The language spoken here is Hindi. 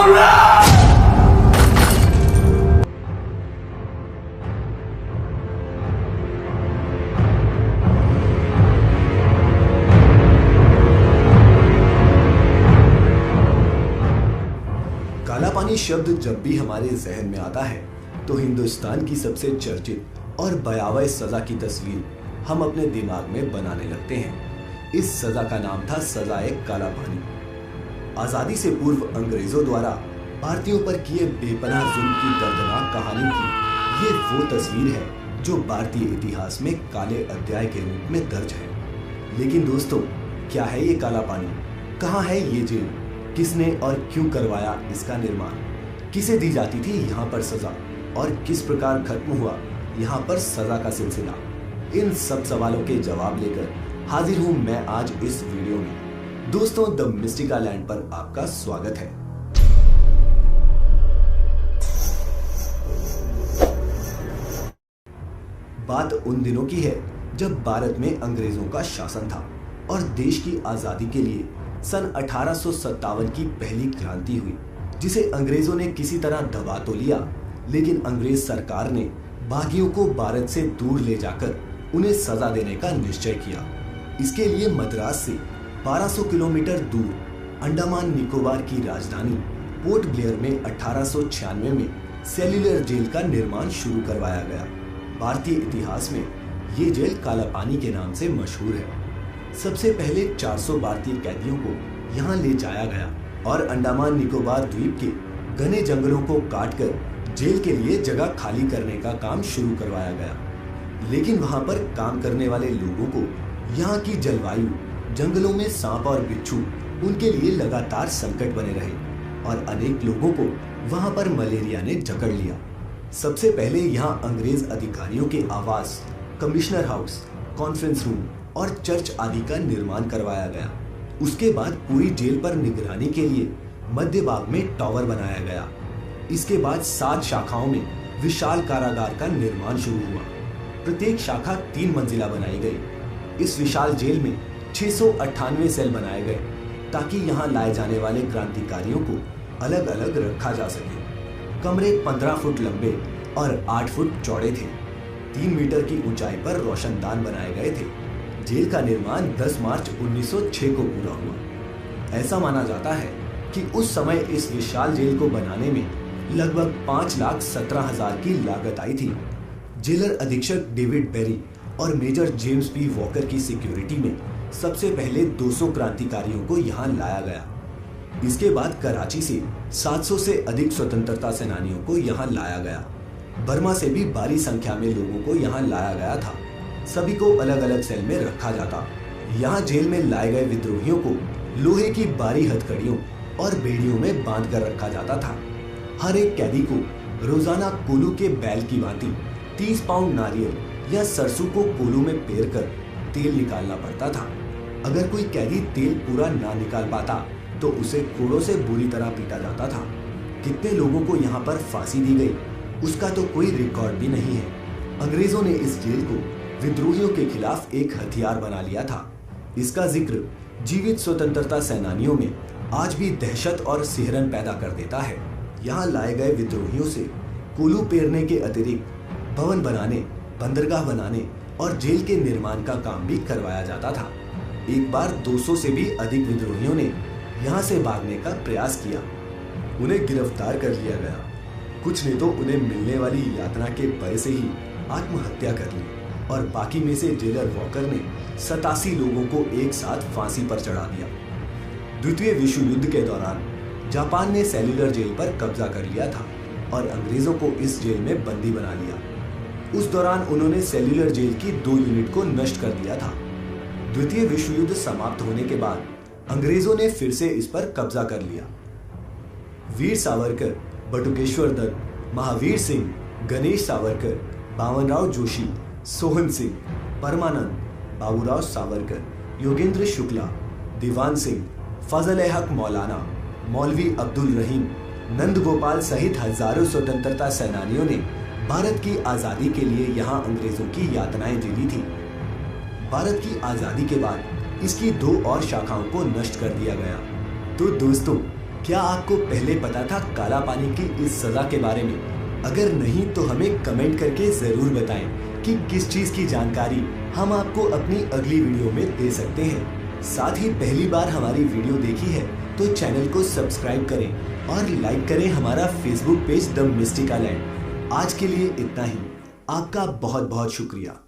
काला पानी शब्द जब भी हमारे जहन में आता है तो हिंदुस्तान की सबसे चर्चित और भयावह सजा की तस्वीर हम अपने दिमाग में बनाने लगते हैं। इस सजा का नाम था सजाए काला पानी। आजादी से पूर्व अंग्रेजों द्वारा भारतीयों पर किए बेपनाह जुल्म की दर्दनाक कहानी की ये वो तस्वीर है जो भारतीय इतिहास में काले अध्याय के रूप में दर्ज है। लेकिन दोस्तों, क्या है ये काला पानी? कहाँ है ये जेल? किसने और क्यों करवाया इसका निर्माण? किसे दी जाती थी यहाँ पर सजा और किस प्रकार खत्म हुआ यहाँ पर सजा का सिलसिला? इन सब सवालों के जवाब लेकर हाजिर हूँ मैं आज इस वीडियो में। दोस्तों, द मिस्टिका लैंड पर आपका स्वागत है। बात उन दिनों की है जब भारत में अंग्रेजों का शासन था और देश की आजादी के लिए सन 1857 की पहली क्रांति हुई, जिसे अंग्रेजों ने किसी तरह दबा तो लिया, लेकिन अंग्रेज सरकार ने बागियों को भारत से दूर ले जाकर उन्हें सजा देने का निश्चय किया। इसके लिए मद्रास से 1200 किलोमीटर दूर अंडमान निकोबार की राजधानी पोर्ट ब्लेयर में 1896 में सेल्युलर जेल का निर्माण शुरू करवाया गया। भारतीय इतिहास में ये जेल काला पानी के नाम से मशहूर है। सबसे पहले 400 भारतीय कैदियों को यहाँ ले जाया गया और अंडमान निकोबार द्वीप के घने जंगलों को काटकर जेल के लिए जगह खाली करने का काम शुरू करवाया गया। लेकिन वहाँ पर काम करने वाले लोगों को यहाँ की जलवायु, जंगलों में सांप और बिच्छू उनके लिए लगातार संकट बने रहे और अनेक लोगों को वहाँ पर मलेरिया ने जकड़ लिया। सबसे पहले यहाँ अंग्रेज अधिकारियों के आवास, कमिश्नर हाउस, कॉन्फ्रेंस रूम और चर्च आदि का निर्माण करवाया गया। उसके बाद पूरी जेल पर निगरानी के लिए मध्य भाग में टावर बनाया गया। इसके बाद 7 शाखाओं में विशाल कारागार का निर्माण शुरू हुआ। प्रत्येक शाखा 3 मंजिला बनाई गई। इस विशाल जेल में 698 सेल बनाए गए ताकि यहाँ लाए जाने वाले क्रांतिकारियों को अलग अलग रखा जा सके। कमरे 15 फुट लंबे और 8 फुट चौड़े थे। 3 मीटर की ऊंचाई पर रोशनदान बनाए गए थे। जेल का निर्माण 10 मार्च 1906 को पूरा हुआ। ऐसा माना जाता है कि उस समय इस विशाल जेल को बनाने में लगभग 5,17,000 की लागत आई थी। जेलर अधीक्षक डेविड बेरी और मेजर जेम्स पी वॉकर की सिक्योरिटी में सबसे पहले 200 क्रांतिकारियों को यहाँ लाया गया। इसके बाद कराची से 700 से अधिक स्वतंत्रता सेनानियों को यहाँ लाया गया। बर्मा से भी भारी संख्या में लोगों को यहाँ लाया गया था। सभी को अलग अलग सेल में रखा जाता। यहाँ जेल में लाए गए विद्रोहियों को लोहे की भारी हथकड़ियों और बेड़ियों में बांध कर रखा जाता था। हर एक कैदी को रोजाना कोलू के बैल की भांति 30 पाउंड नारियल या सरसों को कोलू में पेर कर तेल निकालना पड़ता था। अगर कोई कैदी तेल पूरा ना निकाल पाता तो उसे कोड़ों से बुरी तरह पीटा जाता था। कितने लोगों को यहाँ पर फांसी दी गई उसका तो कोई रिकॉर्ड भी नहीं है। अंग्रेजों ने इस जेल को विद्रोहियों के खिलाफ एक हथियार बना लिया था। इसका जिक्र जीवित स्वतंत्रता सेनानियों में आज भी दहशत और सिहरन पैदा कर देता है। यहाँ लाए गए विद्रोहियों से कोलू पेरने के अतिरिक्त भवन बनाने, बंदरगाह बनाने और जेल के निर्माण का काम भी करवाया जाता था। एक बार 200 से भी अधिक विद्रोहियों ने यहाँ से भागने का प्रयास किया। उन्हें गिरफ्तार कर लिया गया। कुछ ने तो उन्हें मिलने वाली यातना के भय से ही आत्महत्या कर ली और बाकी में से जेलर वॉकर ने 87 लोगों को एक साथ फांसी पर चढ़ा दिया। द्वितीय विश्व युद्ध के दौरान जापान ने सेल्युलर जेल पर कब्जा कर लिया था और अंग्रेजों को इस जेल में बंदी बना लिया। उस दौरान उन्होंने सेल्युलर जेल की 2 यूनिट को नष्ट कर दिया था। द्वितीय विश्व युद्ध समाप्त होने के बाद अंग्रेजों ने फिर से इस पर कब्जा कर लिया। वीर सावरकर, बटुकेश्वर दत्त, महावीर सिंह, गणेश सावरकर, बावनराव जोशी, सोहन सिंह, परमानंद, बाबूराव सावरकर, योगेंद्र शुक्ला, दीवान सिंह, फजल हक मौलाना, मौलवी अब्दुल रहीम, नंद गोपाल सहित हजारों स्वतंत्रता सेनानियों ने भारत की आजादी के लिए यहाँ अंग्रेजों की यातनाएं झेली थी। भारत की आजादी के बाद इसकी 2 और शाखाओं को नष्ट कर दिया गया। तो दोस्तों, क्या आपको पहले पता था काला पानी की इस सजा के बारे में? अगर नहीं तो हमें कमेंट करके जरूर बताएं कि किस चीज की जानकारी हम आपको अपनी अगली वीडियो में दे सकते हैं। साथ ही पहली बार हमारी वीडियो देखी है तो चैनल को सब्सक्राइब करें और लाइक करें हमारा Facebook page the Mystica land. आज के लिए इतना ही। आपका बहुत बहुत शुक्रिया।